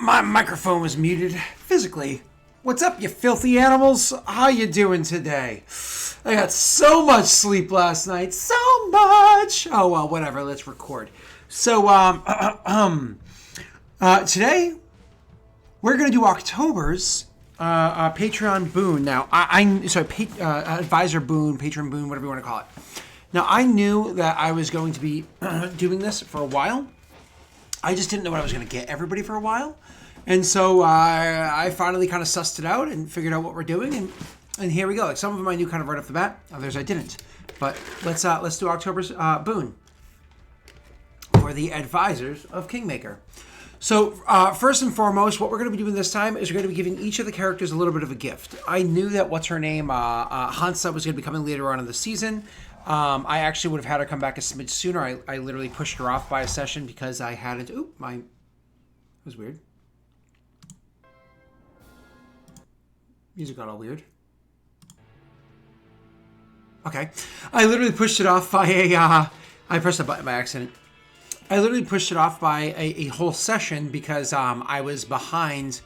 My microphone was muted physically. What's up, you filthy animals? How you doing today? I got so much sleep last night. So much. Oh, well, whatever. Let's record. So, today, we're going to do October's Patreon boon. Now, advisor boon, patron boon, whatever you want to call it. Now, I knew that I was going to be doing this for a while. I just didn't know what I was going to get everybody for a while. And so I finally kind of sussed it out and figured out what we're doing. And here we go. Like some of them I knew kind of right off the bat. Others I didn't. But let's do October's boon for the advisors of Kingmaker. So first and foremost, what we're going to be doing this time is we're going to be giving each of the characters a little bit of a gift. I knew that Hansa was going to be coming later on in the season. I actually would have had her come back a smidge sooner. I literally pushed her off by a session because I had it. Oop, it was weird. Music got all weird. Okay. I literally pushed it off by I pressed a button by accident. I literally pushed it off by a whole session because I was behind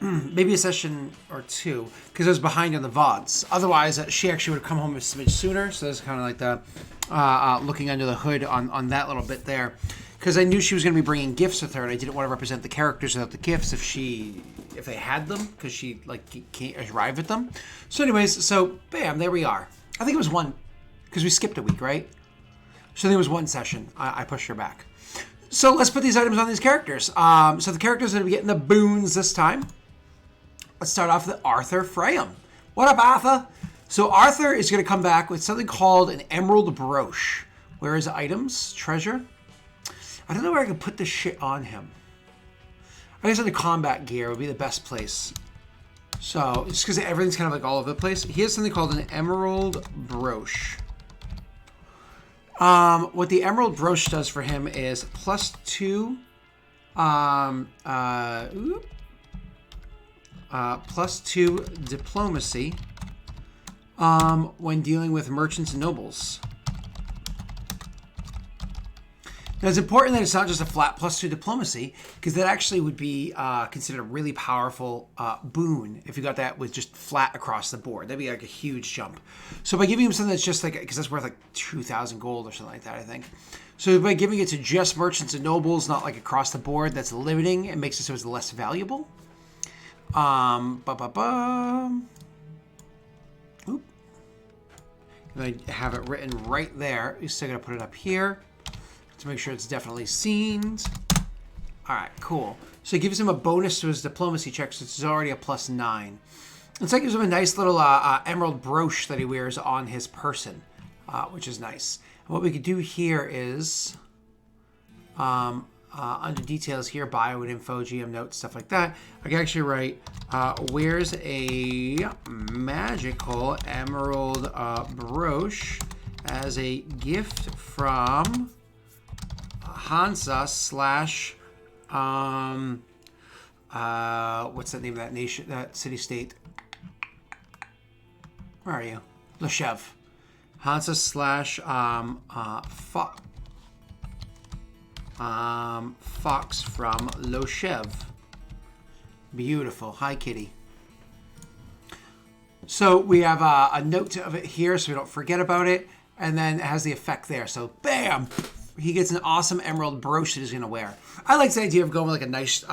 maybe a session or two because I was behind on the VODs. Otherwise, she actually would have come home a smidge sooner. So that's kind of like the looking under the hood on that little bit there. Because I knew she was going to be bringing gifts with her, and I didn't want to represent the characters without the gifts if they had them, because she can't arrive at them. So anyways, so bam, there we are. I think it was one, because we skipped a week, right? So there was one session. I pushed her back. So let's put these items on these characters. So the characters that are getting the boons this time. Let's start off with Arthur Freyam. What up, Arthur? So Arthur is going to come back with something called an emerald brooch. Where is items? Treasure? I don't know where I can put this shit on him. I guess in the combat gear would be the best place. So, just because everything's kind of like all over the place. He has something called an emerald brooch. What the emerald brooch does for him is +2 +2 diplomacy when dealing with merchants and nobles. Now, it's important that it's not just a flat +2 diplomacy, because that actually would be considered a really powerful boon if you got that with just flat across the board. That'd be like a huge jump. So by giving him something that's just like, because that's worth like 2,000 gold or something like that, I think. So by giving it to just merchants and nobles, not like across the board, that's limiting. It makes it so it's less valuable. Oop. And I have it written right there. You're still going to put it up here to make sure it's definitely seen. All right, cool. So it gives him a bonus to his diplomacy check, since it's already a +9. And so it gives him a nice little emerald brooch that he wears on his person, which is nice. And what we could do here is, under details here, bio and info, GM notes, stuff like that, I can actually write, wears a magical emerald brooch as a gift from Hansa / what's the name of that nation, that city-state? Where are you? Leshev. Hansa / Fox from Leshev. Beautiful. Hi, kitty. So we have a note of it here so we don't forget about it. And then it has the effect there. So, bam! He gets an awesome emerald brooch that he's going to wear. I like the idea of going with like a nice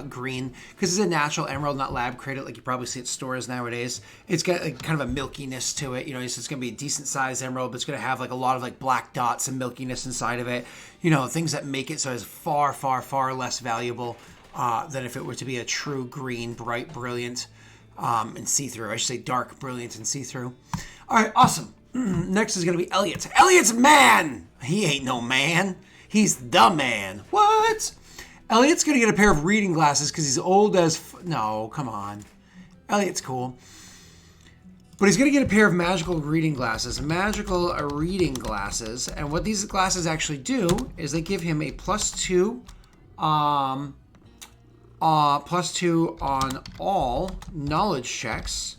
green, because it's a natural emerald, not lab created like you probably see at stores nowadays. It's got like kind of a milkiness to it. You know, it's going to be a decent sized emerald, but it's going to have like a lot of like black dots and milkiness inside of it. You know, things that make it so it's far, far, far less valuable than if it were to be a true green, bright, brilliant, and see-through. I should say dark, brilliant, and see-through. All right, awesome. Next is going to be Elliot. Elliot's man! He ain't no man. He's the man. What? Elliot's going to get a pair of reading glasses because he's old as... No, come on. Elliot's cool. But he's going to get a pair of magical reading glasses. Magical reading glasses. And what these glasses actually do is they give him a +2... +2 on all knowledge checks.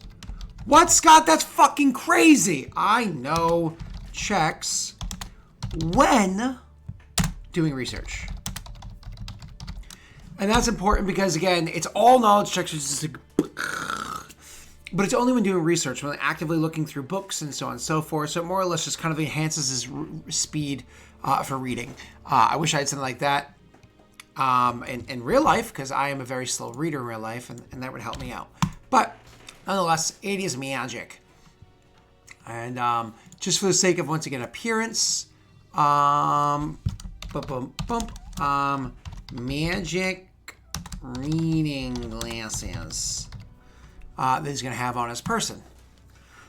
What, Scott? That's fucking crazy. I know. Checks when doing research. And that's important because, again, it's all knowledge checks. It's just like, but it's only when doing research, when actively looking through books and so on and so forth. So it more or less just kind of enhances his speed for reading. I wish I had something like that in real life, because I am a very slow reader in real life, and that would help me out. But nonetheless, 80 is magic. And just for the sake of, once again, appearance, magic reading glasses that he's going to have on his person.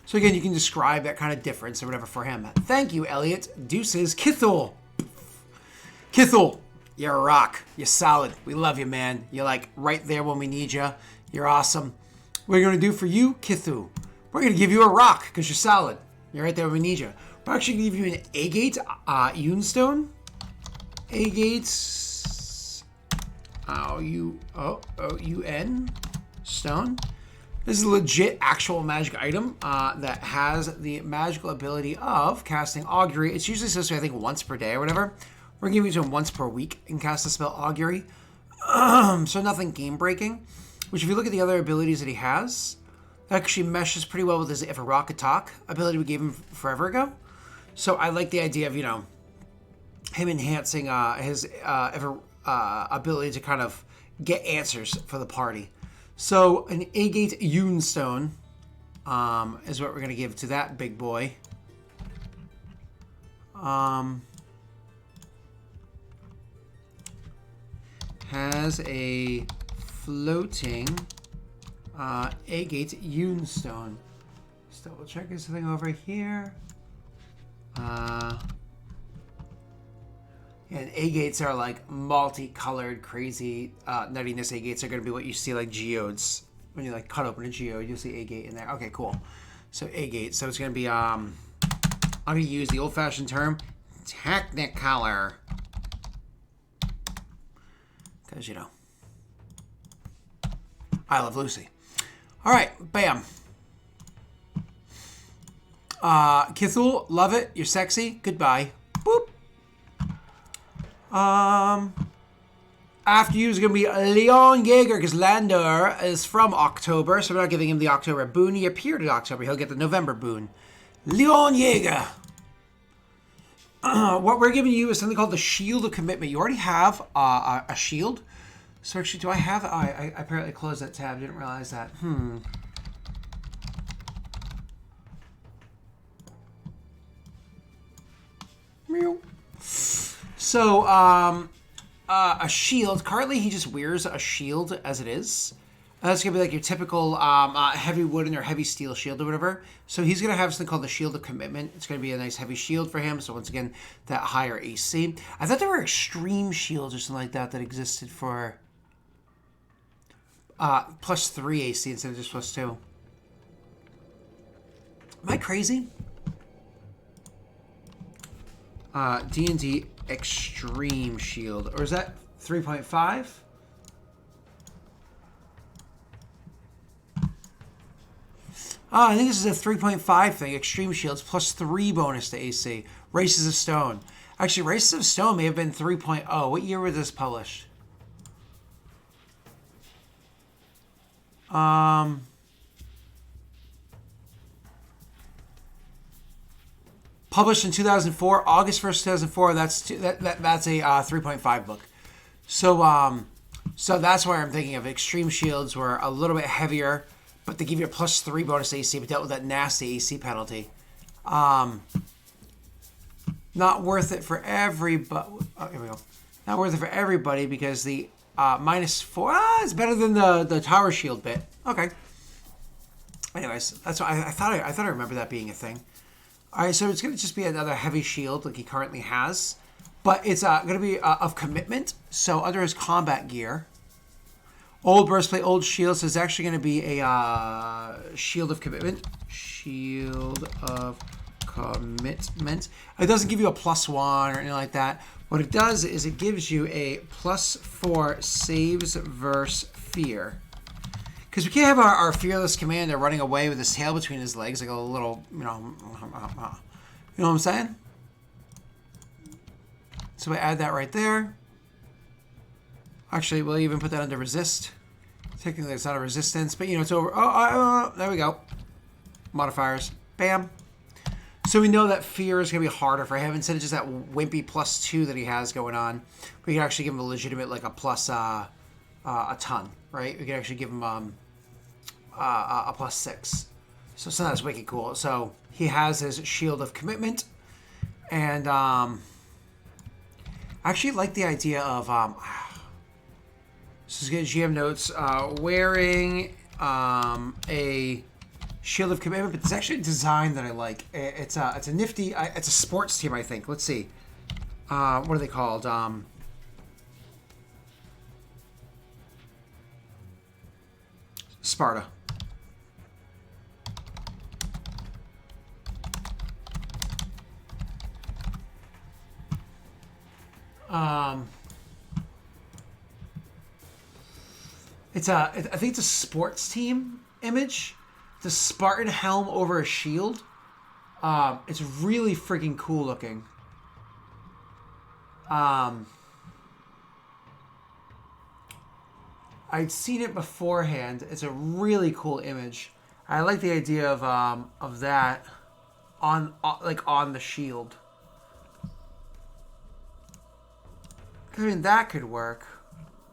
So again, you can describe that kind of difference or whatever for him. Thank you, Elliot. Deuces. Kithul. Kithul, you're a rock. You're solid. We love you, man. You're like right there when we need you. You're awesome. What are we going to do for you, Kithu? We're going to give you a rock because you're solid. You're right there when we need you. We're actually going to give you an agate Unstone. Agate O-U-N stone. This is a legit actual magic item that has the magical ability of casting Augury. It's usually supposed to be, I think, once per day or whatever. We're giving it to him once per week and cast the spell Augury. So nothing game-breaking. Which, if you look at the other abilities that he has, that actually meshes pretty well with his If a Rock Could Talk ability we gave him forever ago. So I like the idea of, him enhancing his ability to kind of get answers for the party. So an agate Unstone is what we're going to give to that big boy. Has a floating agate Unstone. Let's double check this thing over here. And agates are like multicolored, crazy nuttiness. Agates are going to be what you see like geodes. When you like cut open a geode, you'll see agate in there. Okay, cool. So agate. So it's going to be, I'm going to use the old-fashioned term, Technicolor. Because, I love Lucy. All right, bam. Kithul, love it. You're sexy. Goodbye. Boop. After you is going to be Leon Jaeger, because Landor is from October, so we're not giving him the October boon. He appeared in October. He'll get the November boon. Leon Jaeger. What we're giving you is something called the Shield of Commitment. You already have a shield. So actually, do I have... I apparently closed that tab. Didn't realize that. So, a shield. Currently, he just wears a shield as it is. That's going to be like your typical heavy wooden or heavy steel shield or whatever. So he's going to have something called the Shield of Commitment. It's going to be a nice heavy shield for him. So once again, that higher AC. I thought there were extreme shields or something like that existed for +3 AC instead of just +2. Am I crazy? D&D Extreme Shield. Or is that 3.5? I think this is a 3.5 thing. Extreme Shields +3 bonus to AC. Races of Stone. Actually, Races of Stone may have been 3.0. What year was this published? Published in 2004, August 1st, 2004. That's a 3.5 book. So so that's why I'm thinking of Extreme Shields were a little bit heavier, but they give you a +3 bonus AC, but dealt with that nasty AC penalty. Not worth it for everybody. Oh, here we go. Not worth it for everybody because the -4 is better than the Tower Shield bit. Okay. Anyways, that's what I thought. I remember that being a thing. All right, so it's going to just be another heavy shield like he currently has, but it's going to be of commitment. So under his combat gear, old breastplate, old shield. So it's actually going to be a shield of commitment. Shield of commitment. It doesn't give you a +1 or anything like that. What it does is it gives you a +4 saves versus fear. Because we can't have our fearless commander running away with his tail between his legs like a little, you know what I'm saying? So we add that right there. Actually, we'll even put that under resist. Technically, it's not a resistance, but it's over. There we go. Modifiers. Bam. So we know that fear is going to be harder for him. Instead of just that wimpy +2 that he has going on, we can actually give him a legitimate, like a plus a ton, right? We can actually give him a +6. So that's wicked cool. So he has his Shield of Commitment. And I actually like the idea of... this is good GM notes. Wearing a Shield of Commitment, but it's actually a design that I like. It's a nifty... it's a sports team, I think. Let's see. What are they called? Sparta. I think it's a sports team image. It's a Spartan helm over a shield. It's really freaking cool looking. I'd seen it beforehand. It's a really cool image. I like the idea of that on the shield. I mean, that could work.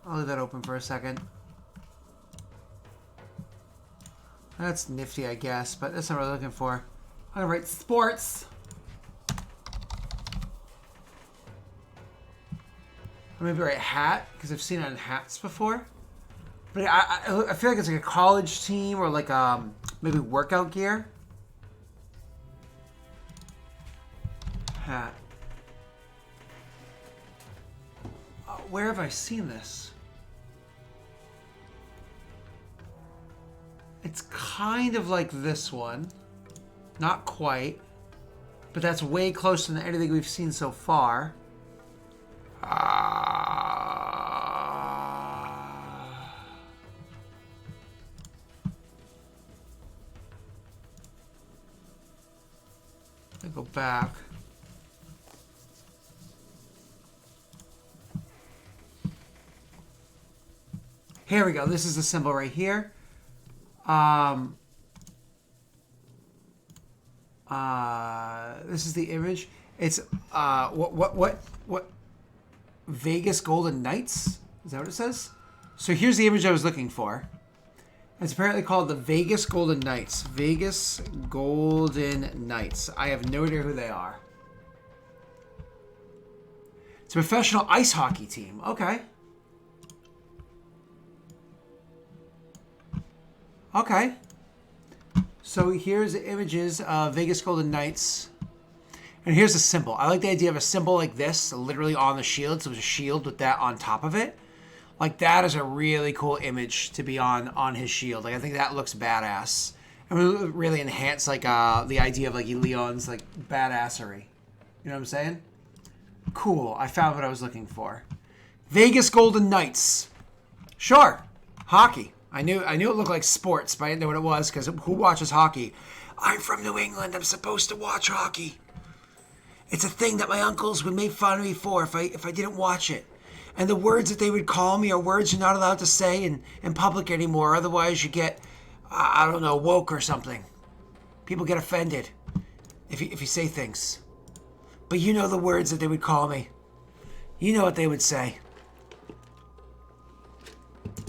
I'll leave that open for a second. That's nifty, I guess, but that's not what I'm looking for. I'm gonna write sports. Or maybe write hat, because I've seen it on hats before. But I feel like it's like a college team or like maybe workout gear. Hat. Where have I seen this? It's kind of like this one. Not quite. But that's way closer than anything we've seen so far. Let me go back. Here we go. This is the symbol right here. This is the image. It's what Vegas Golden Knights? Is that what it says? So here's the image I was looking for. It's apparently called the Vegas Golden Knights. Vegas Golden Knights. I have no idea who they are. It's a professional ice hockey team. Okay. Okay. So here's the images of Vegas Golden Knights. And here's a symbol. I like the idea of a symbol like this, literally on the shield. So there's a shield with that on top of it. Like, that is a really cool image to be on his shield. Like, I think that looks badass. I mean, it would really enhance, like, the idea of, like, Leon's, like, badassery. You know what I'm saying? Cool. I found what I was looking for. Vegas Golden Knights. Sure. Hockey. I knew it looked like sports, but I didn't know what it was, because who watches hockey? I'm from New England. I'm supposed to watch hockey. It's a thing that my uncles would make fun of me for if I didn't watch it. And the words that they would call me are words you're not allowed to say in public anymore. Otherwise, you get, I don't know, woke or something. People get offended if you say things. But you know the words that they would call me. You know what they would say.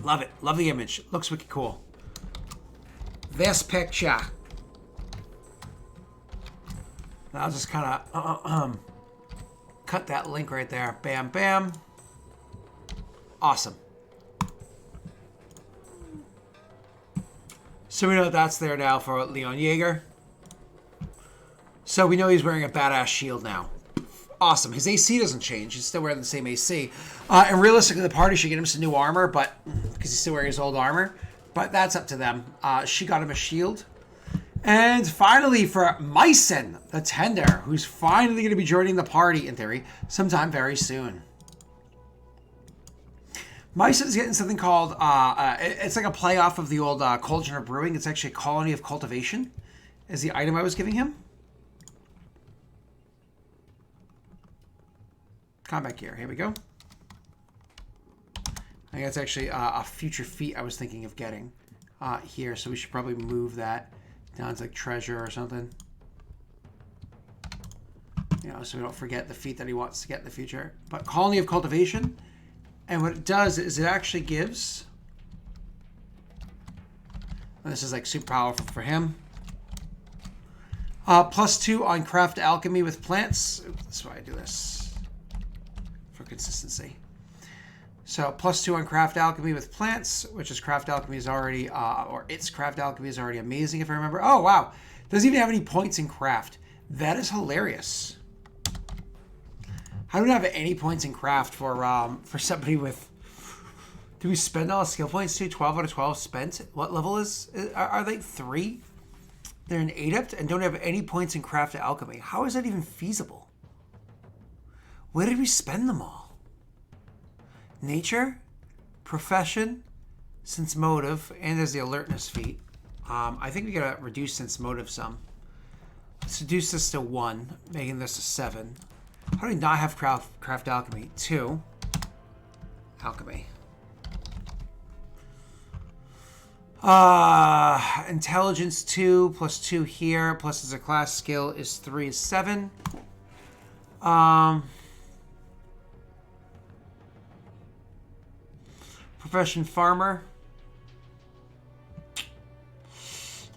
Love it. Love the image. Looks wicked cool. This picture. I'll just kind of cut that link right there. Bam, bam. Awesome. So we know that's there now for Leon Yeager. So we know he's wearing a badass shield now. Awesome. His AC doesn't change. He's still wearing the same AC. And realistically, the party should get him some new armor, but because he's still wearing his old armor. But that's up to them. She got him a shield. And finally, for Myson, the Tender, who's finally going to be joining the party, in theory, sometime very soon. Myson's getting something called, it's like a play off of the old Cauldron of Brewing. It's actually a Colony of Cultivation, is the item I was giving him. Combat gear, here we go. think that's actually a future feat I was thinking of getting here. So we should probably move that down to like treasure or something. You know, so we don't forget the feat that he wants to get in the future. But Colony of Cultivation. And what it does is it actually gives... And this is like super powerful for him. +2 on craft alchemy with plants. That's why I do this. For consistency. So +2 on craft alchemy with plants, which is craft alchemy is already, or its craft alchemy is already amazing if I remember. Oh, wow. Doesn't even have any points in craft. That is hilarious. I don't have any points in craft for somebody with... Do we spend all the skill points too? 12 out of 12 spent? What level are they? 3? They're an adept and don't have any points in craft alchemy. How is that even feasible? Where did we spend them all? Nature, profession, sense motive, and there's the alertness feat. I think we gotta reduce sense motive some. Let's reduce this to 1, making this a 7. How do we not have craft alchemy? 2. Alchemy. Intelligence 2 +2 here, plus as a class skill is 3 is 7. Profession farmer.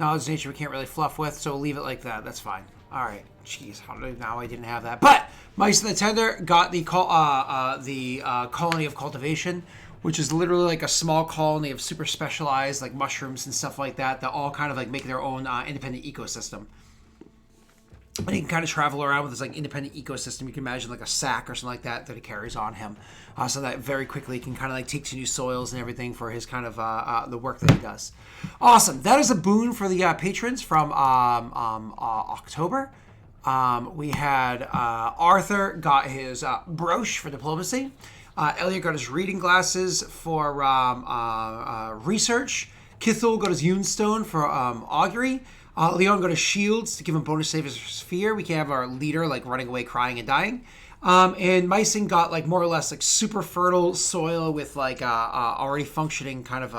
Knowledge nature we can't really fluff with, so we'll leave it like that. That's fine. All right. Jeez, how did now I didn't have that. But Mice in the Tender got the Colony of Cultivation, which is literally like a small colony of super specialized like mushrooms and stuff like that that all kind of like make their own independent ecosystem. And he can kind of travel around with this like independent ecosystem. You can imagine like a sack or something like that he carries on him, so that very quickly he can kind of like take to new soils and everything for his kind of the work that he does. Awesome. That is a boon for the patrons from October. We had Arthur got his brooch for diplomacy. Elliot got his reading glasses for research. Kithul got his Yunstone for augury. Leon got his shields to give him bonus saves for sphere. We can have our leader like running away, crying, and dying. And Mycin got like more or less like super fertile soil with like already functioning kind of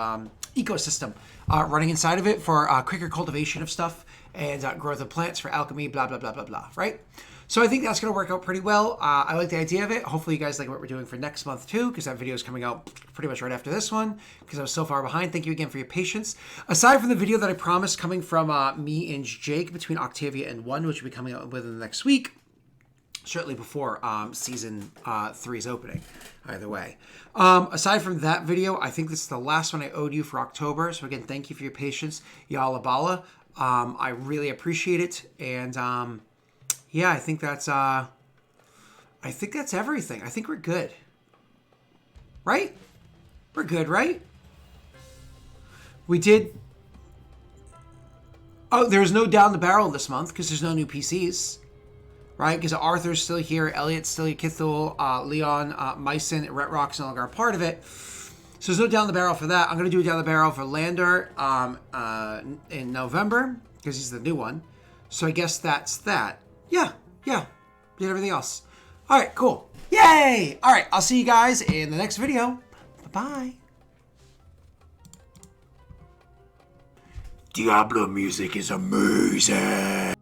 ecosystem running inside of it for quicker cultivation of stuff and growth of plants for alchemy, blah, blah, blah, blah, blah, right? So I think that's going to work out pretty well. I like the idea of it. Hopefully you guys like what we're doing for next month too, because that video is coming out pretty much right after this one, because I was so far behind. Thank you again for your patience. Aside from the video that I promised coming from me and Jake between Octavia and 1, which will be coming out within the next week, certainly before season 3's opening, either way. Aside from that video, I think this is the last one I owed you for October. So again, thank you for your patience. Yalla bala. I really appreciate it. And yeah, I think that's everything. I think we're good. Right? We're good, right? We did... Oh, there's no down the barrel this month because there's no new PCs. Right? Because Arthur's still here, Elliot's still here, Kithul, Leon, Mycin, Ret Rock's no longer a part of it. So there's no down the barrel for that. I'm going to do a down the barrel for Lander in November because he's the new one. So I guess that's that. Yeah. Did everything else. All right, cool. Yay! All right, I'll see you guys in the next video. Bye-bye. Diablo music is amazing.